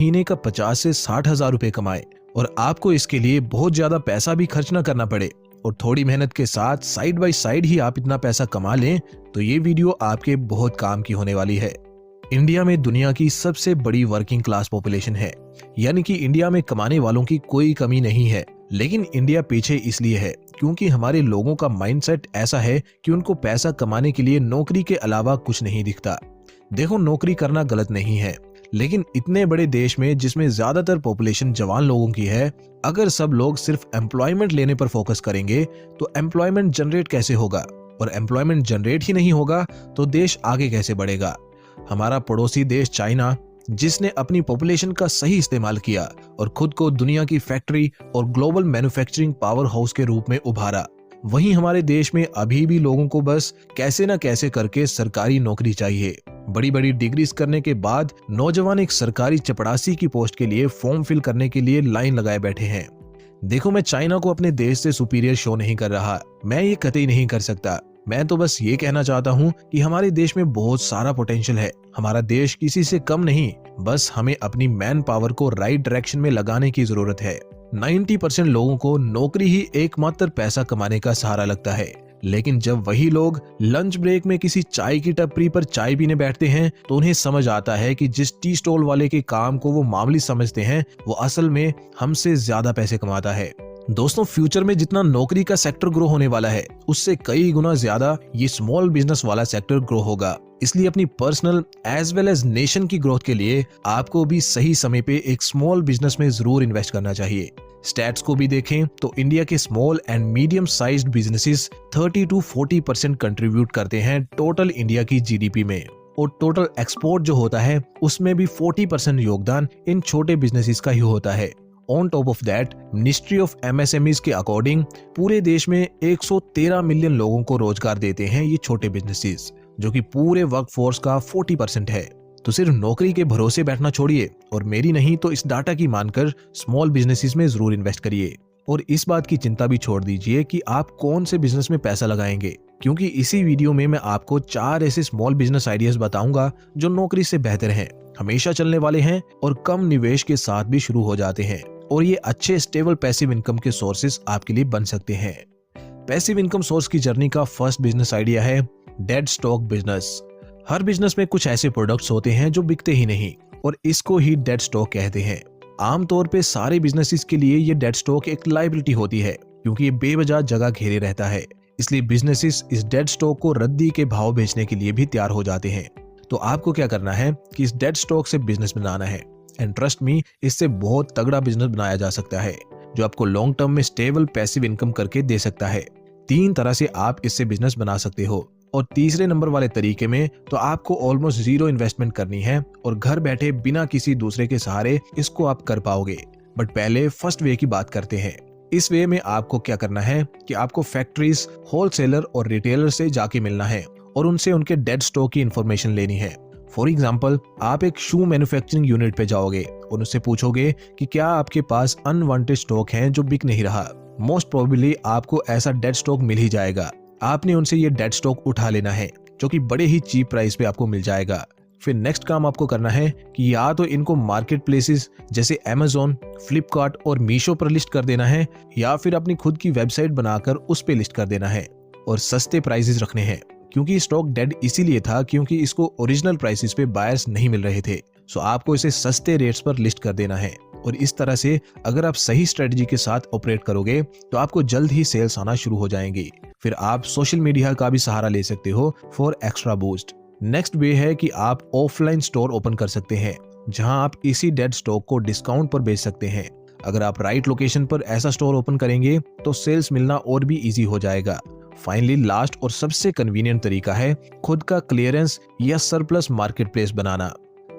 महीने का 50 से 60 हजार रुपए कमाए और आपको इसके लिए बहुत ज्यादा पैसा भी खर्च ना करना पड़े और थोड़ी मेहनत के साथ साइड बाय साइड ही आप इतना पैसा कमा लें, तो ये वीडियो आपके बहुत काम की होने वाली है। इंडिया में दुनिया की सबसे बड़ी वर्किंग क्लास पॉपुलेशन है, यानी कि इंडिया में कमाने वालों की कोई कमी नहीं है। लेकिन इंडिया पीछे इसलिए है क्योंकि हमारे लोगों का माइंडसेट ऐसा है कि उनको पैसा कमाने के लिए नौकरी के अलावा कुछ नहीं दिखता। देखो, नौकरी करना गलत नहीं है, लेकिन इतने बड़े देश में जिसमें ज्यादातर पॉपुलेशन जवान लोगों की है, अगर सब लोग सिर्फ एम्प्लॉयमेंट लेने पर फोकस करेंगे तो एम्प्लॉयमेंट जनरेट कैसे होगा, और एम्प्लॉयमेंट जनरेट ही नहीं होगा तो देश आगे कैसे बढ़ेगा। हमारा पड़ोसी देश चाइना, जिसने अपनी पॉपुलेशन का सही इस्तेमाल किया और खुद को दुनिया की फैक्ट्री और ग्लोबल मैन्युफैक्चरिंग पावर हाउस के रूप में उभारा, वहीं हमारे देश में अभी भी लोगों को बस कैसे न कैसे करके सरकारी नौकरी चाहिए। बड़ी बड़ी डिग्रीज करने के बाद नौजवान एक सरकारी चपड़ासी की पोस्ट के लिए फॉर्म फिल करने के लिए लाइन लगाए बैठे हैं। देखो, मैं चाइना को अपने देश से सुपीरियर शो नहीं कर रहा, मैं ये कतई नहीं कर सकता। मैं तो बस ये कहना चाहता हूँ कि हमारे देश में बहुत सारा पोटेंशियल है। हमारा देश किसी से कम नहीं, बस हमें अपनी मैन पावर को राइट डायरेक्शन में लगाने की जरूरत है। 90% लोगों को नौकरी ही एकमात्र पैसा कमाने का सहारा लगता है, लेकिन जब वही लोग लंच ब्रेक में किसी चाय की टपरी पर चाय पीने बैठते हैं तो उन्हें समझ आता है कि जिस टी स्टॉल वाले के काम को वो मामूली समझते हैं, वो असल में हमसे ज्यादा पैसे कमाता है। दोस्तों, फ्यूचर में जितना नौकरी का सेक्टर ग्रो होने वाला है, उससे कई गुना ज्यादा ये स्मॉल बिजनेस वाला सेक्टर ग्रो होगा। इसलिए अपनी personal as well as nation की ग्रोथ के लिए आपको भी सही समय पे एक स्मॉल बिजनेस में जरूर इन्वेस्ट करना चाहिए। स्टैट्स को भी देखें तो इंडिया के small and medium sized businesses 30 to 40% contribute करते हैं टोटल इंडिया की जीडीपी में, और टोटल एक्सपोर्ट जो होता है उसमें भी 40% योगदान इन छोटे बिजनेसेस का ही होता है। On top of that, ministry of MSMEs के अकॉर्डिंग पूरे देश में 113 मिलियन लोगों को रोजगार देते हैं ये छोटे बिजनेसेस, जो कि पूरे वर्कफोर्स का 40% है। तो सिर्फ नौकरी के भरोसे बैठना छोड़िए और मेरी नहीं तो इस डाटा की मानकर स्मॉल बिजनेसेस में जरूर इन्वेस्ट करिए। और इस बात की चिंता भी छोड़ दीजिए कि आप कौन से बिजनेस में पैसा लगाएंगे, क्योंकि इसी वीडियो में मैं आपको 4 ऐसे स्मॉल बिजनेस आइडियाज बताऊंगा जो नौकरी से बेहतर हैं, हमेशा चलने वाले हैं और कम निवेश के साथ भी शुरू हो जाते हैं, और ये अच्छे स्टेबल पैसिव इनकम के सोर्सेस आपके लिए बन सकते हैं। पैसिव इनकम सोर्स की जर्नी का फर्स्ट बिजनेस आइडिया है डेड स्टॉक बिजनेस। हर बिजनेस में कुछ ऐसे प्रोडक्ट्स होते हैं जो बिकते ही नहीं, और इसको ही डेड स्टॉक कहते हैं। आमतौर पे सारे बिजनेसेस के लिए ये डेड स्टॉक एक लायबिलिटी होती है, क्योंकि ये बेवजह जगह घेरे रहता है। इसलिए बिजनेसेस इस डेड स्टॉक को रद्दी के भाव बेचने के लिए भी तैयार हो जाते हैं। तो आपको क्या करना है कि इस डेड स्टॉक से बिजनेस बनाना है, एंड ट्रस्ट मी, इससे बहुत तगड़ा बिजनेस बनाया जा सकता है जो आपको लॉन्ग टर्म में स्टेबल पैसिव इनकम करके दे सकता है। 3 तरह से आप इससे बिजनेस बना सकते हो, और तीसरे नंबर वाले तरीके में तो आपको ऑलमोस्ट 0 इन्वेस्टमेंट करनी है और घर बैठे बिना किसी दूसरे के सहारे इसको आप कर पाओगे। बट पहले फर्स्ट वे की बात करते हैं। इस वे में आपको क्या करना है कि आपको फैक्ट्रीज, होलसेलर और रिटेलर से जाके मिलना है और उनसे उनके डेड स्टॉक की इंफॉर्मेशन लेनी है। फॉर एग्जाम्पल, आप एक शू मैन्युफैक्चरिंग यूनिट पे जाओगे और उनसे पूछोगे कि क्या आपके पास अनवांटेड स्टॉक है जो बिक नहीं रहा। मोस्ट प्रोबेबली आपको ऐसा डेड स्टॉक मिल ही जाएगा। आपने उनसे ये डेड स्टॉक उठा लेना है, जो कि बड़े ही चीप प्राइस पे आपको मिल जाएगा। फिर नेक्स्ट काम आपको करना है कि या तो इनको मार्केट प्लेसेस जैसे Amazon, फ्लिपकार्ट और मीशो पर लिस्ट कर देना है, या फिर अपनी खुद की वेबसाइट बनाकर उस पे लिस्ट कर देना है और सस्ते प्राइसेस रखने हैं, क्योंकि स्टॉक डेड इसीलिए था क्योंकि इसको ओरिजिनल प्राइसेस पे बायर्स नहीं मिल रहे थे। सो आपको इसे सस्ते रेट्स पर लिस्ट कर देना है, और इस तरह से अगर आप सही स्ट्रेटजी के साथ ऑपरेट करोगे तो आपको जल्द ही सेल्स आना शुरू हो जाएंगी। फिर आप सोशल मीडिया का भी सहारा ले सकते हो फॉर एक्स्ट्रा बूस्ट। नेक्स्ट वे है कि आप ऑफलाइन स्टोर ओपन कर सकते हैं, जहां आप इसी डेड स्टॉक को डिस्काउंट पर बेच सकते हैं। अगर आप राइट लोकेशन पर ऐसा स्टोर ओपन करेंगे तो सेल्स मिलना और भी इजी हो जाएगा। फाइनली लास्ट और सबसे कन्वीनियंट तरीका है खुद का क्लियरेंस या सरप्लस मार्केट प्लेस बनाना।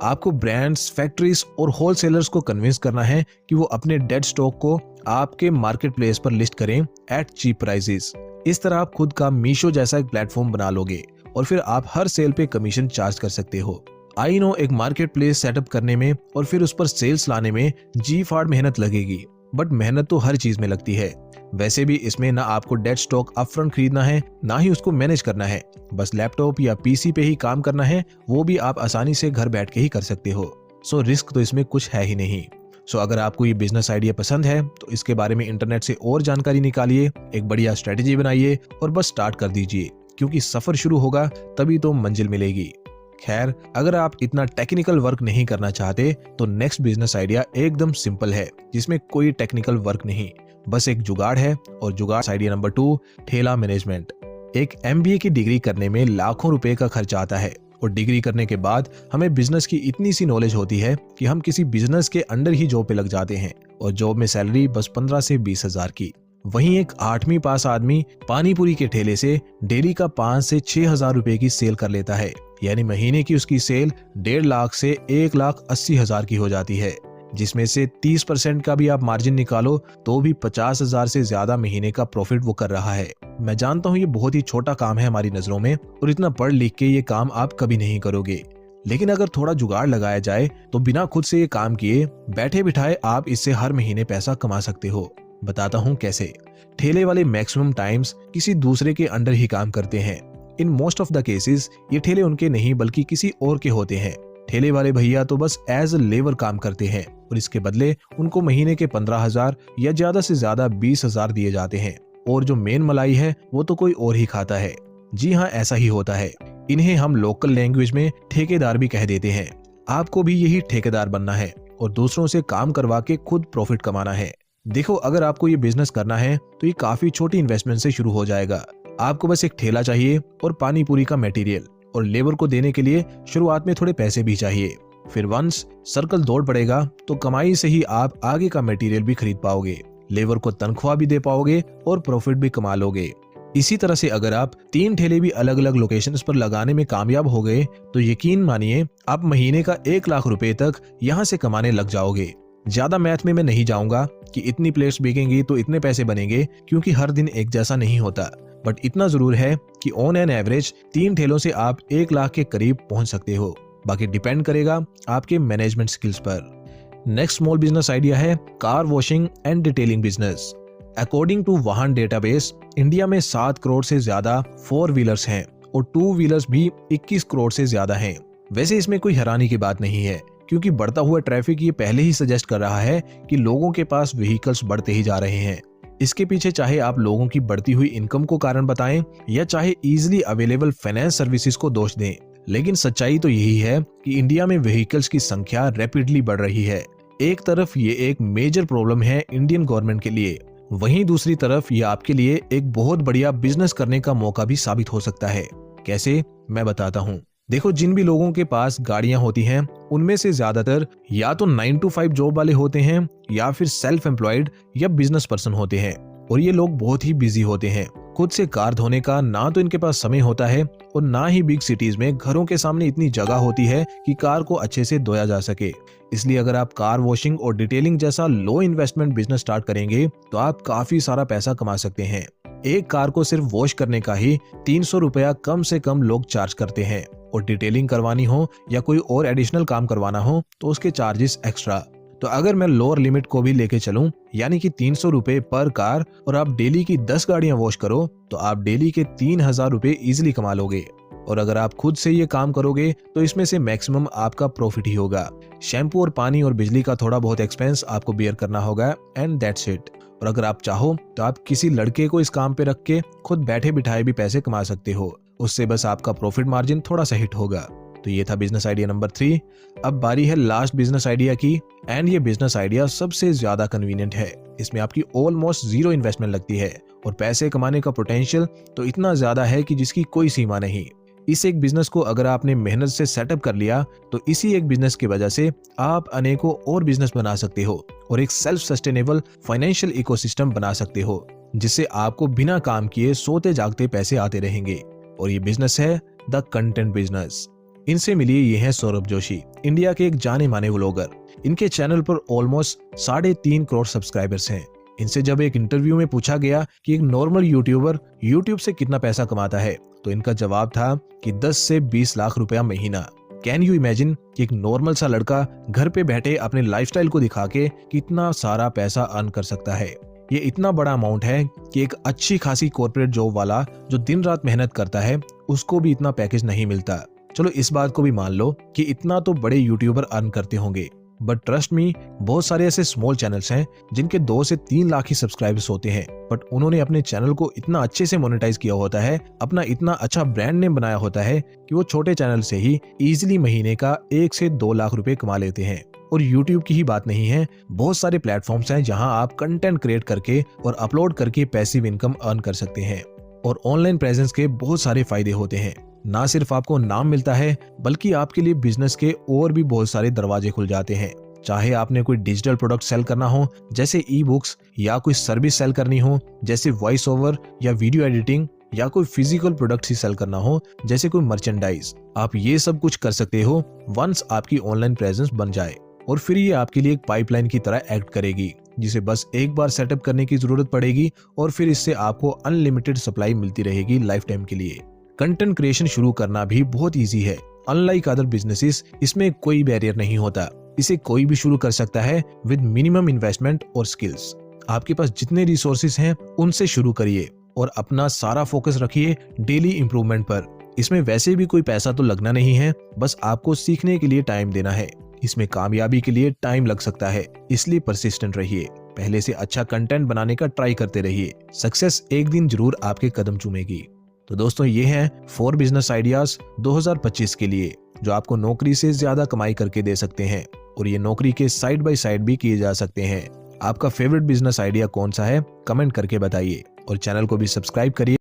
आपको ब्रांड्स, फैक्ट्रीज और होलसेलर्स को कन्विंस करना है कि वो अपने डेड स्टॉक को आपके मार्केट प्लेस पर लिस्ट करें एट चीप प्राइसेस। इस तरह आप खुद का मीशो जैसा एक प्लेटफॉर्म बना लोगे और फिर आप हर सेल पे कमीशन चार्ज कर सकते हो। आई नो एक मार्केट प्लेस सेटअप करने में और फिर उस पर सेल्स लाने में जी फाड़ मेहनत लगेगी, बट मेहनत तो हर चीज में लगती है। वैसे भी इसमें ना आपको डेड स्टॉक अपफ्रंट खरीदना है, ना ही उसको मैनेज करना है। बस लैपटॉप या पीसी पे ही काम करना है, वो भी आप आसानी से घर बैठ के ही कर सकते हो। सो रिस्क तो इसमें कुछ है ही नहीं। सो अगर आपको ये बिजनेस आइडिया पसंद है तो इसके बारे में इंटरनेट से और जानकारी निकालिए, एक बढ़िया स्ट्रेटेजी बनाइए और बस स्टार्ट कर दीजिए, क्योंकि सफर शुरू होगा तभी तो मंजिल मिलेगी। खैर, अगर आप इतना टेक्निकल वर्क नहीं करना चाहते तो नेक्स्ट बिजनेस आइडिया एकदम सिंपल है, जिसमें कोई टेक्निकल वर्क नहीं, बस एक जुगाड़ है। और जुगाड़ आइडिया नंबर 2, ठेला मैनेजमेंट। एक MBA की डिग्री करने में लाखों रुपए का खर्चा आता है और डिग्री करने के बाद हमें बिजनेस की इतनी सी नॉलेज होती है कि हम किसी बिजनेस के अंडर ही जॉब पे लग जाते हैं और जॉब में सैलरी बस 15 से 20 हजार की। वहीं एक 8वीं पास आदमी पानी पूरी के ठेले से डेली का 5 से 6 हजार रुपए की सेल कर लेता है, यानी महीने की उसकी सेल 1.5 लाख से 1,80,000 की हो जाती है, जिसमें से 30% का भी आप मार्जिन निकालो तो भी 50,000 से ज्यादा महीने का प्रॉफिट वो कर रहा है। मैं जानता हूँ ये बहुत ही छोटा काम है हमारी नजरों में और इतना पढ़ लिख के ये काम आप कभी नहीं करोगे, लेकिन अगर थोड़ा जुगाड़ लगाया जाए तो बिना खुद से ये काम किए बैठे बिठाए आप इससे हर महीने पैसा कमा सकते हो। बताता हूँ कैसे। ठेले वाले मैक्सिमम टाइम्स किसी दूसरे के अंडर ही काम करते हैं। In most of the cases ये ठेले उनके नहीं बल्कि किसी और के होते हैं। ठेले वाले भैया तो बस एज अ लेबर काम करते हैं और इसके बदले उनको महीने के 15,000 या ज्यादा से ज्यादा 20,000 दिए जाते हैं, और जो मेन मलाई है वो तो कोई और ही खाता है। जी हाँ, ऐसा ही होता है। इन्हें हम लोकल लैंग्वेज में ठेकेदार भी कह देते हैं। आपको भी यही ठेकेदार बनना है और दूसरों से काम करवा के खुद प्रॉफिट कमाना है। देखो, अगर आपको ये बिजनेस करना है तो ये काफी छोटी इन्वेस्टमेंट से शुरू हो जाएगा। आपको बस एक ठेला चाहिए और पानी पूरी का मटेरियल, और लेबर को देने के लिए शुरुआत में थोड़े पैसे भी चाहिए। फिर वंस सर्कल दौड़ पड़ेगा तो कमाई से ही आप आगे का मटेरियल भी खरीद पाओगे, लेबर को तनख्वाह भी दे पाओगे और प्रॉफिट भी कमा लोगे। इसी तरह से अगर आप 3 ठेले भी अलग अलग लोकेशंस पर लगाने में कामयाब हो गए तो यकीन मानिए आप महीने का 1 लाख रुपए तक यहाँ से कमाने लग जाओगे। ज्यादा मैथ में मैं नहीं जाऊंगा कि इतनी प्लेट्स बिकेंगी तो इतने पैसे बनेंगे, क्योंकि हर दिन एक जैसा नहीं होता, बट इतना जरूर है कि ऑन एन एवरेज 3 ठेलों से आप 1 लाख के करीब पहुंच सकते हो। बाकी डिपेंड करेगा आपके मैनेजमेंट स्किल्स पर। नेक्स्ट स्मॉल बिजनेस आइडिया है car washing and detailing business. According to Vahan database, India में 7 करोड़ से ज्यादा 4 व्हीलर्स हैं और 2 व्हीलर्स भी 21 करोड़ से ज्यादा हैं। वैसे इसमें कोई हैरानी की बात नहीं है, क्योंकि बढ़ता हुआ ट्रैफिक ये पहले ही सजेस्ट कर रहा है कि लोगों के पास व्हीकल्स बढ़ते ही जा रहे हैं। इसके पीछे चाहे आप लोगों की बढ़ती हुई इनकम को कारण बताएं या चाहे इजीली अवेलेबल फाइनेंस सर्विसेज को दोष दें, लेकिन सच्चाई तो यही है कि इंडिया में व्हीकल्स की संख्या रैपिडली बढ़ रही है। एक तरफ ये एक मेजर प्रॉब्लम है इंडियन गवर्नमेंट के लिए, वहीं दूसरी तरफ ये आपके लिए एक बहुत बढ़िया बिजनेस करने का मौका भी साबित हो सकता है। कैसे, मैं बताता हूँ। देखो, जिन भी लोगों के पास गाड़ियां होती हैं उनमें से ज्यादातर या तो 9 to 5 जॉब वाले होते हैं या फिर सेल्फ एम्प्लॉयड या बिजनेस पर्सन होते हैं, और ये लोग बहुत ही बिजी होते हैं। खुद से कार धोने का ना तो इनके पास समय होता है और ना ही बिग सिटीज में घरों के सामने इतनी जगह होती है कि कार को अच्छे से धोया जा सके। इसलिए अगर आप कार वॉशिंग और डिटेलिंग जैसा लो इन्वेस्टमेंट बिजनेस स्टार्ट करेंगे तो आप काफी सारा पैसा कमा सकते हैं। एक कार को सिर्फ वॉश करने का ही 300 रुपया कम से कम लोग चार्ज करते हैं, और डिटेलिंग करवानी हो या कोई और एडिशनल काम करवाना हो तो उसके चार्जेस एक्स्ट्रा। तो अगर मैं लोअर लिमिट को भी लेके चलूं, यानी कि 300 रुपए पर कार, और आप डेली की 10 गाड़ियां वॉश करो तो आप डेली के 3,000 रुपए इजिली कमा लोगे। और अगर आप खुद से ये काम करोगे तो इसमें से मैक्सिमम आपका प्रॉफिट ही होगा। शैम्पू और पानी और बिजली का थोड़ा बहुत एक्सपेंस आपको बियर करना होगा, एंड दैट्स इट। और अगर आप चाहो तो आप किसी लड़के को इस काम पे रख के खुद बैठे बिठाए भी पैसे कमा सकते हो, उससे बस आपका प्रॉफिट मार्जिन थोड़ा सा हिट होगा। तो ये था बिजनेस आइडिया नंबर 3। अब बारी है लास्ट बिजनेस आइडिया की, एंड ये बिजनेस आइडिया सबसे ज्यादा कन्वीनियंट है। इसमें आपकी ऑलमोस्ट 0 इन्वेस्टमेंट लगती है और पैसे कमाने का पोटेंशियल तो इतना ज्यादा है कि जिसकी कोई सीमा नहीं। इस एक बिजनेस को अगर आपने मेहनत से सेटअप कर लिया तो इसी एक बिजनेस की वजह से आप अनेकों और बिजनेस बना सकते हो और एक सेल्फ सस्टेनेबल फाइनेंशियल इकोसिस्टम बना सकते हो, जिससे आपको बिना काम किए सोते जागते पैसे आते रहेंगे। और ये बिजनेस है द कंटेंट बिजनेस। इनसे मिलिए, ये हैं सौरभ जोशी, इंडिया के एक जाने माने व्लॉगर। इनके चैनल पर ऑलमोस्ट 3.5 करोड़ सब्सक्राइबर्स हैं। इनसे जब एक इंटरव्यू में पूछा गया कि एक नॉर्मल यूट्यूबर यूट्यूब से कितना पैसा कमाता है, तो इनका जवाब था कि 10 से 20 लाख रुपया महीना। कैन यू इमेजिन कि एक नॉर्मल सा लड़का घर पे बैठे अपने लाइफस्टाइल को दिखा के कितना सारा पैसा अर्न कर सकता है। ये इतना बड़ा अमाउंट है कि एक अच्छी खासी कॉर्पोरेट जॉब वाला जो दिन रात मेहनत करता है उसको भी इतना पैकेज नहीं मिलता। चलो इस बात को भी मान लो कि इतना तो बड़े यूट्यूबर अर्न करते होंगे, बट ट्रस्ट मी, बहुत सारे ऐसे स्मॉल चैनल्स हैं जिनके 2 से 3 लाख ही सब्सक्राइबर्स होते हैं, बट उन्होंने अपने चैनल को इतना अच्छे से मोनेटाइज किया होता है, अपना इतना अच्छा ब्रांड नेम बनाया होता है कि वो छोटे चैनल से ही इजीली महीने का 1 से 2 लाख रुपए कमा लेते हैं। और YouTube की ही बात नहीं है, बहुत सारे प्लेटफॉर्म्स हैं जहां आप कंटेंट क्रिएट करके और अपलोड करके पैसिव इनकम अर्न कर सकते हैं। और ऑनलाइन प्रेजेंस के बहुत सारे फायदे होते हैं। ना सिर्फ आपको नाम मिलता है, बल्कि आपके लिए बिजनेस के और भी बहुत सारे दरवाजे खुल जाते हैं। चाहे आपने कोई डिजिटल प्रोडक्ट सेल करना हो जैसे ई बुक्स, या कोई सर्विस सेल करनी हो जैसे वॉइस ओवर या वीडियो एडिटिंग, या कोई फिजिकल प्रोडक्ट ही सेल करना हो जैसे कोई मर्चेंडाइज, आप ये सब कुछ कर सकते हो वंस आपकी ऑनलाइन प्रेजेंस बन जाए। और फिर ये आपके लिए एक पाइपलाइन की तरह एक्ट करेगी, जिसे बस एक बार सेटअप करने की जरूरत पड़ेगी और फिर इससे आपको अनलिमिटेड सप्लाई मिलती रहेगी लाइफ टाइम के लिए। कंटेंट क्रिएशन शुरू करना भी बहुत इजी है। अनलाइक अदर बिजनेसेस, इसमें कोई बैरियर नहीं होता। इसे कोई भी शुरू कर सकता है विद मिनिमम इन्वेस्टमेंट और स्किल्स। आपके पास जितने रिसोर्सेज हैं उनसे शुरू करिए और अपना सारा फोकस रखिए डेली इंप्रूवमेंट पर। इसमें वैसे भी कोई पैसा तो लगना नहीं है, बस आपको सीखने के लिए टाइम देना है। इसमें कामयाबी के लिए टाइम लग सकता है, इसलिए परसिस्टेंट रहिए। पहले से अच्छा कंटेंट बनाने का ट्राई करते रहिए। सक्सेस एक दिन जरूर आपके कदम चूमेगी। तो दोस्तों, ये हैं 4 बिजनेस आइडियाज 2025 के लिए, जो आपको नौकरी से ज्यादा कमाई करके दे सकते हैं, और ये नौकरी के साइड बाय साइड भी किए जा सकते हैं। आपका फेवरेट बिजनेस आइडिया कौन सा है, कमेंट करके बताइए और चैनल को भी सब्सक्राइब करिए।